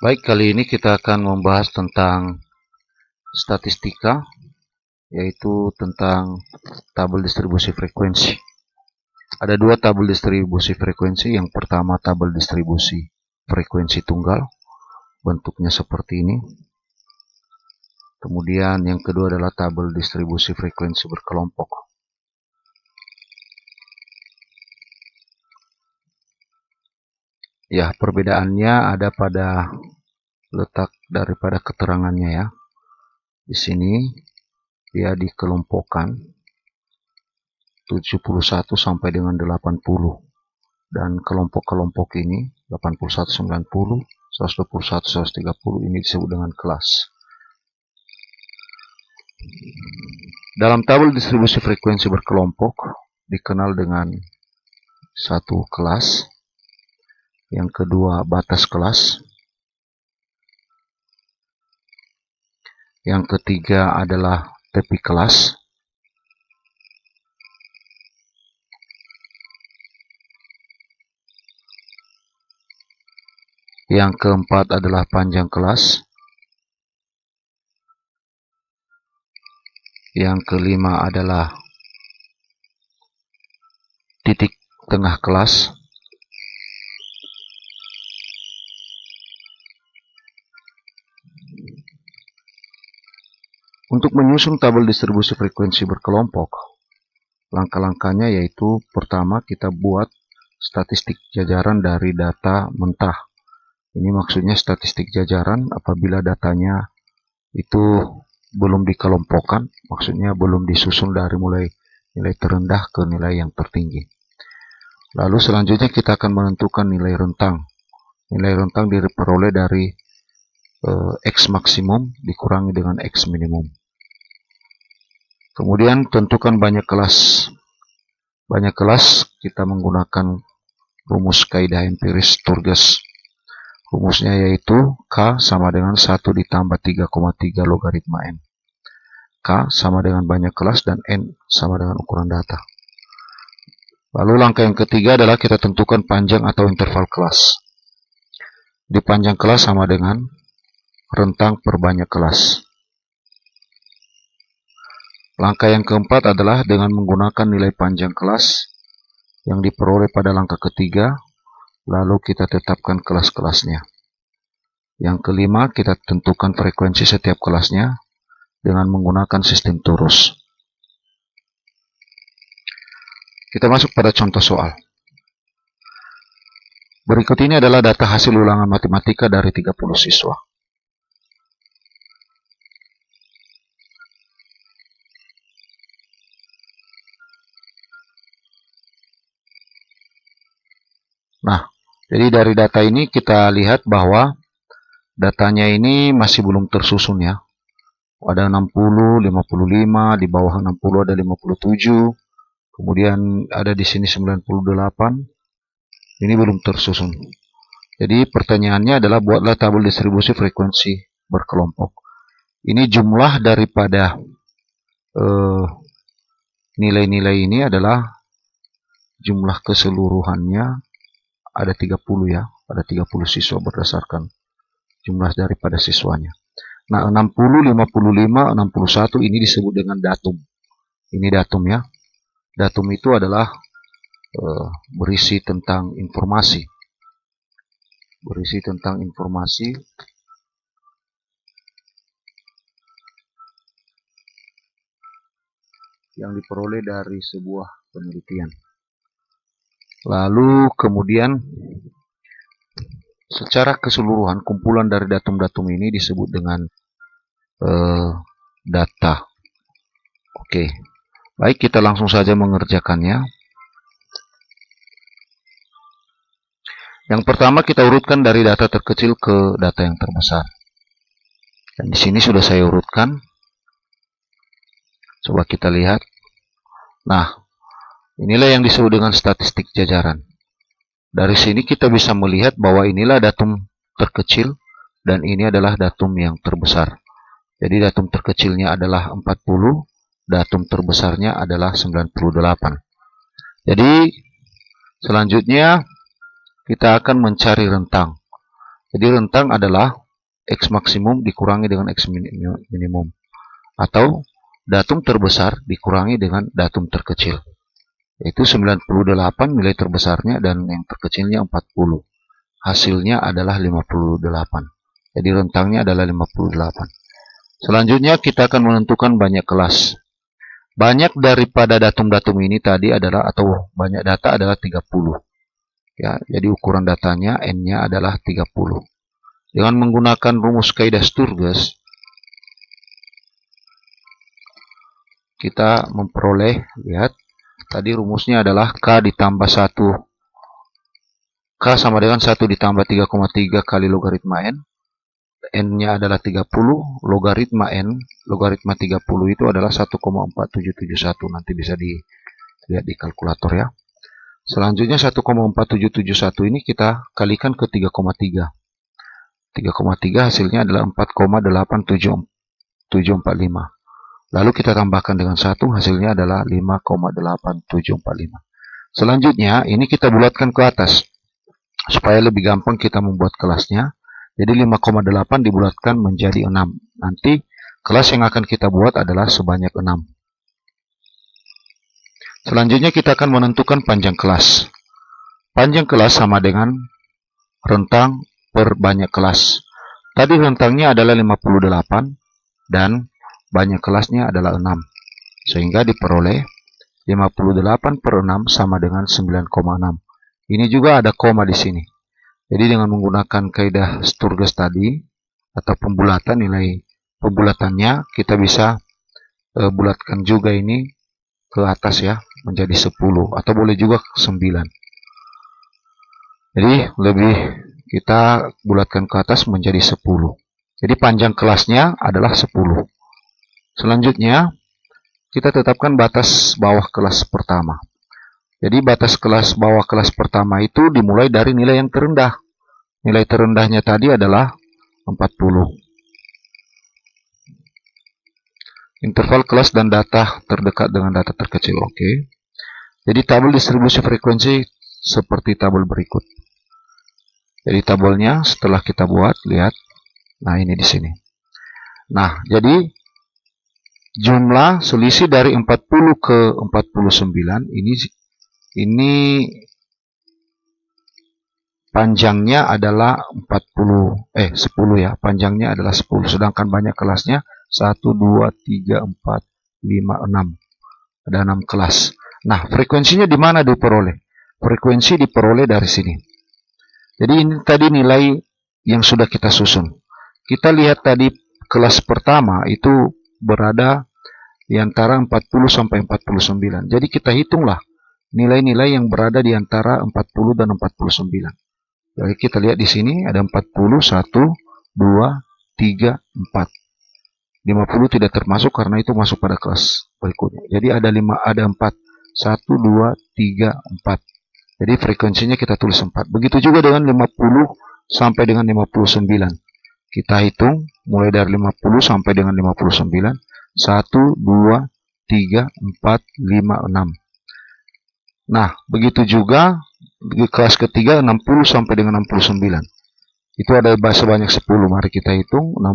Baik, kali ini kita akan membahas tentang statistika, yaitu tentang tabel distribusi frekuensi. Ada dua tabel distribusi frekuensi. Yang pertama tabel distribusi frekuensi tunggal, bentuknya seperti ini. Kemudian yang kedua adalah tabel distribusi frekuensi berkelompok. Ya, perbedaannya ada pada letak daripada keterangannya ya. Di sini dia dikelompokkan 71 sampai dengan 80, dan kelompok-kelompok ini 81, 90, 121, 130 ini disebut dengan kelas. Dalam tabel distribusi frekuensi berkelompok dikenal dengan satu kelas, yang kedua batas kelas, yang ketiga adalah tepi kelas, yang keempat adalah panjang kelas, yang kelima adalah titik tengah kelas, Untuk menyusun tabel distribusi frekuensi berkelompok, langkah-langkahnya yaitu pertama kita buat statistik jajaran dari data mentah. Ini maksudnya statistik jajaran apabila datanya itu belum dikelompokkan, maksudnya belum disusun dari mulai nilai terendah ke nilai yang tertinggi. Lalu selanjutnya kita akan menentukan nilai rentang. Nilai rentang diperoleh dari X maksimum dikurangi dengan X minimum. Kemudian tentukan banyak kelas. Banyak kelas kita menggunakan rumus kaidah empiris Sturges. Rumusnya yaitu K sama dengan 1 ditambah 3,3 logaritma N. K sama dengan banyak kelas dan N sama dengan ukuran data. Lalu langkah yang ketiga adalah kita tentukan panjang atau interval kelas. Di panjang kelas sama dengan rentang per banyak kelas. Langkah yang keempat adalah dengan menggunakan nilai panjang kelas yang diperoleh pada langkah ketiga, lalu kita tetapkan kelas-kelasnya. Yang kelima, kita tentukan frekuensi setiap kelasnya dengan menggunakan sistem torus. Kita masuk pada contoh soal. Berikut ini adalah data hasil ulangan matematika dari 30 siswa. Nah, jadi dari data ini kita lihat bahwa datanya ini masih belum tersusun ya. Ada 60, 55, di bawah 60 ada 57, kemudian ada di sini 98. Ini belum tersusun. Jadi pertanyaannya adalah buatlah tabel distribusi frekuensi berkelompok. Ini jumlah daripada nilai-nilai ini adalah jumlah keseluruhannya ada 30 ya, ada 30 siswa berdasarkan jumlah daripada siswanya. Nah, 60, 55, 61 ini disebut dengan datum. Ini datum ya. Datum itu adalah berisi tentang informasi. Berisi tentang informasi yang diperoleh dari sebuah penelitian. Lalu kemudian secara keseluruhan kumpulan dari datum-datum ini disebut dengan data. Oke, baik, kita langsung saja mengerjakannya. Yang pertama kita urutkan dari data terkecil ke data yang terbesar. Dan di sini sudah saya urutkan. Coba kita lihat. Nah, inilah yang disebut dengan statistik jajaran. Dari sini kita bisa melihat bahwa inilah datum terkecil dan ini adalah datum yang terbesar. Jadi datum terkecilnya adalah 40, datum terbesarnya adalah 98. Jadi selanjutnya kita akan mencari rentang. Jadi rentang adalah X maksimum dikurangi dengan X minimum, atau datum terbesar dikurangi dengan datum terkecil, yaitu 98 nilai terbesarnya dan yang terkecilnya 40. Hasilnya adalah 58. Jadi rentangnya adalah 58. Selanjutnya kita akan menentukan banyak kelas. Banyak daripada datum-datum ini tadi adalah, atau banyak data adalah 30. Ya, jadi ukuran datanya N-nya adalah 30. Dengan menggunakan rumus kaidah Sturges, kita memperoleh, lihat, tadi rumusnya adalah K ditambah 1. K sama dengan 1 ditambah 3,3 kali logaritma N. N-nya adalah 30, logaritma N, logaritma 30 itu adalah 1,4771. Nanti bisa dilihat di kalkulator ya. Selanjutnya 1,4771 ini kita kalikan ke 3,3. 3,3 hasilnya adalah 4,87745. Lalu kita tambahkan dengan 1, hasilnya adalah 5,8745. Selanjutnya ini kita bulatkan ke atas supaya lebih gampang kita membuat kelasnya. Jadi 5,8 dibulatkan menjadi 6. Nanti kelas yang akan kita buat adalah sebanyak 6. Selanjutnya kita akan menentukan panjang kelas. Panjang kelas sama dengan rentang per banyak kelas. Tadi rentangnya adalah 58 dan banyak kelasnya adalah 6. Sehingga diperoleh 58 per 6 sama dengan 9,6. Ini juga ada koma di sini. Jadi dengan menggunakan kaidah Sturges tadi atau pembulatan, nilai pembulatannya kita bisa bulatkan juga ini ke atas ya, menjadi 10 atau boleh juga 9. Jadi lebih kita bulatkan ke atas menjadi 10. Jadi panjang kelasnya adalah 10. Selanjutnya kita tetapkan batas bawah kelas pertama. Jadi batas kelas bawah kelas pertama itu dimulai dari nilai yang terendah. Nilai terendahnya tadi adalah 40. Interval kelas dan data terdekat dengan data terkecil. Oke. Jadi tabel distribusi frekuensi seperti tabel berikut. Jadi tabelnya setelah kita buat, lihat. Nah, ini di sini. Nah, jadi jumlah selisih dari 40 ke 49 ini panjangnya adalah 10 ya. Panjangnya adalah 10, sedangkan banyak kelasnya 1 2 3 4 5 6. Ada 6 kelas. Nah, frekuensinya di mana diperoleh? Frekuensi diperoleh dari sini. Jadi ini tadi nilai yang sudah kita susun. Kita lihat tadi kelas pertama itu berada di antara 40 sampai 49. Jadi kita hitunglah nilai-nilai yang berada di antara 40 dan 49. Jadi kita lihat di sini ada 40, 1, 2, 3, 4. 50 tidak termasuk karena itu masuk pada kelas berikutnya. Jadi ada 4. 1, 2, 3, 4. Jadi frekuensinya kita tulis 4. Begitu juga dengan 50 sampai dengan 59. Kita hitung mulai dari 50 sampai dengan 59. 1, 2, 3, 4, 5, 6. Nah, begitu juga di kelas ketiga 60 sampai dengan 69. Itu ada sebanyak 10. Mari kita hitung. 1,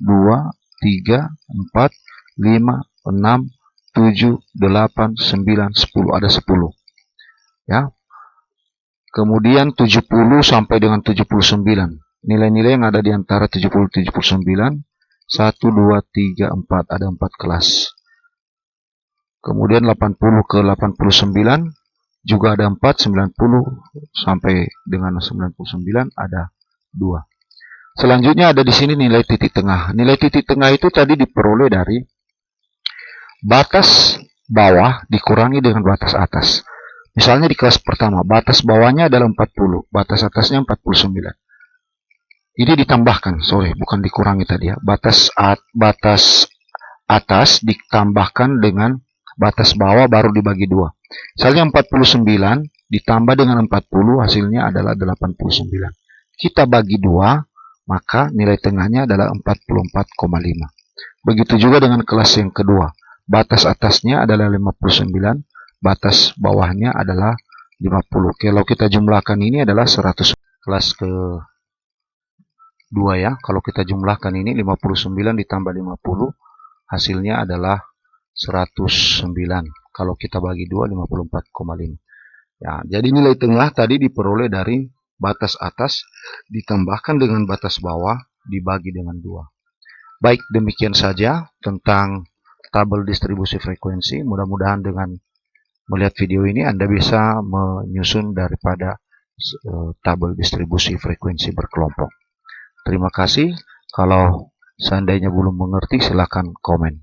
2, 3, 4, 5, 6, 7, 8, 9, 10. Ada 10. Ya. Kemudian 70 sampai dengan 79. Nilai-nilai yang ada di antara 70 dan 79. 1, 2, 3, 4. Ada 4 kelas. Kemudian 80 ke 89 juga ada 4. 90 sampai dengan 99 ada 2. Selanjutnya ada di sini nilai titik tengah. Nilai titik tengah itu tadi diperoleh dari batas bawah dikurangi dengan batas atas. Misalnya di kelas pertama, batas bawahnya adalah 40, batas atasnya 49. Ini ditambahkan, bukan dikurangi tadi ya. Batas atas ditambahkan dengan batas bawah baru dibagi 2. Misalnya 49 ditambah dengan 40 hasilnya adalah 89. Kita bagi 2, maka nilai tengahnya adalah 44,5. Begitu juga dengan kelas yang kedua. Batas atasnya adalah 59, batas bawahnya adalah 50. Kalau kita jumlahkan ini adalah 100. Kelas 2 ya. Kalau kita jumlahkan ini 59 ditambah 50 hasilnya adalah 109. Kalau kita bagi 2 54,5. Ya, jadi nilai tengah tadi diperoleh dari batas atas ditambahkan dengan batas bawah dibagi dengan 2. Baik, demikian saja tentang tabel distribusi frekuensi. Mudah-mudahan dengan melihat video ini Anda bisa menyusun daripada tabel distribusi frekuensi berkelompok. Terima kasih. Kalau seandainya belum mengerti, silakan komen.